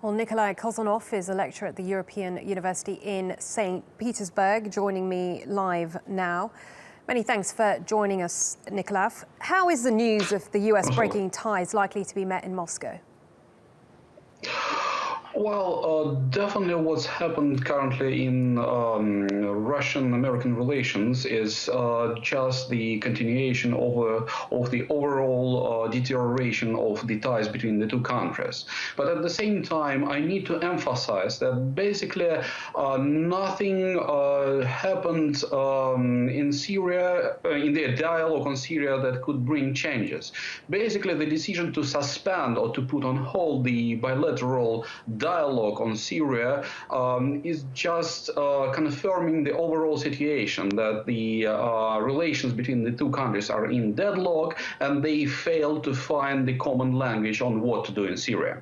Well, Nikolay Kozhanov is a lecturer at the European University in St. Petersburg, joining me live now. Many thanks for joining us, Nikolay. How is the news of the US breaking ties likely to be met in Moscow? Well, definitely what's happened currently in Russian-American relations is just the continuation of the overall deterioration of the ties between the two countries. But at the same time, I need to emphasize that basically nothing happened in Syria, in the dialogue on Syria that could bring changes. Basically, the decision to suspend or to put on hold the bilateral dialogue on Syria is just confirming the overall situation that the relations between the two countries are in deadlock and they fail to find the common language on what to do in Syria.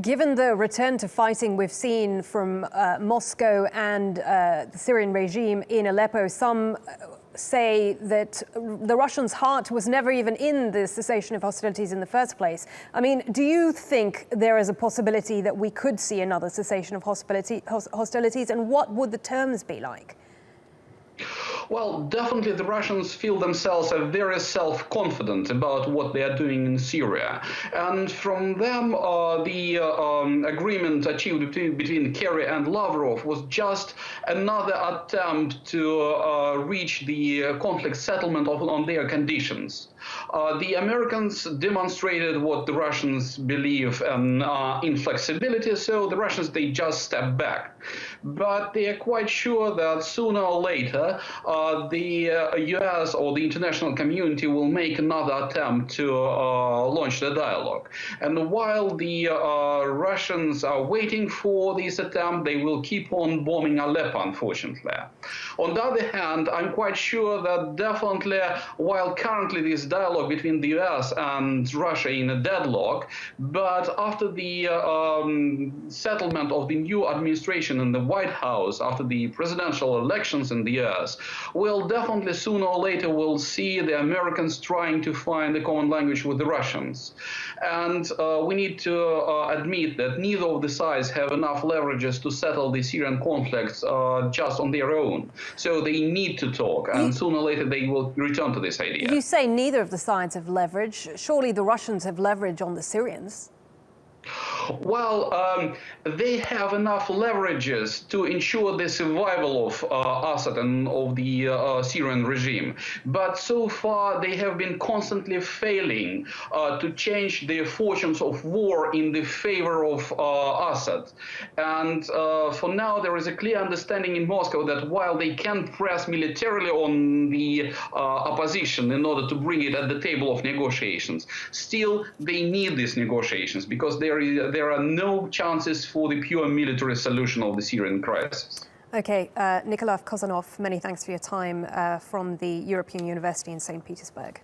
Given the return to fighting we've seen from Moscow and the Syrian regime in Aleppo, some say that the Russians' heart was never even in the cessation of hostilities in the first place. I mean, do you think there is a possibility that we could see another cessation of hostilities, and what would the terms be like? Well, definitely the Russians feel themselves very self-confident about what they are doing in Syria. And from them, the agreement achieved between Kerry and Lavrov was just another attempt to reach the conflict settlement on their conditions. The Americans demonstrated what the Russians believe in inflexibility, so the Russians, they just step back. But they are quite sure that sooner or later, the US or the international community will make another attempt to launch the dialogue. And while the Russians are waiting for this attempt, they will keep on bombing Aleppo, unfortunately. On the other hand, I'm quite sure that definitely, while currently this dialogue between the US and Russia in a deadlock, but after the settlement of the new administration in the White House, after the presidential elections in the US, we'll definitely sooner or later will see the Americans trying to find a common language with the Russians. And we need to admit that neither of the sides have enough leverages to settle the Syrian conflict just on their own. So they need to talk, and sooner or later they will return to this idea. You say neither of the sides have leverage. Surely the Russians have leverage on the Syrians. Well, they have enough leverages to ensure the survival of Assad and of the Syrian regime. But so far, they have been constantly failing to change the fortunes of war in the favor of Assad. And for now, there is a clear understanding in Moscow that while they can press militarily on the opposition in order to bring it at the table of negotiations, still they need these negotiations because there are no chances for the pure military solution of the Syrian crisis. Okay, Nikolay Kozhanov, many thanks for your time from the European University in St. Petersburg.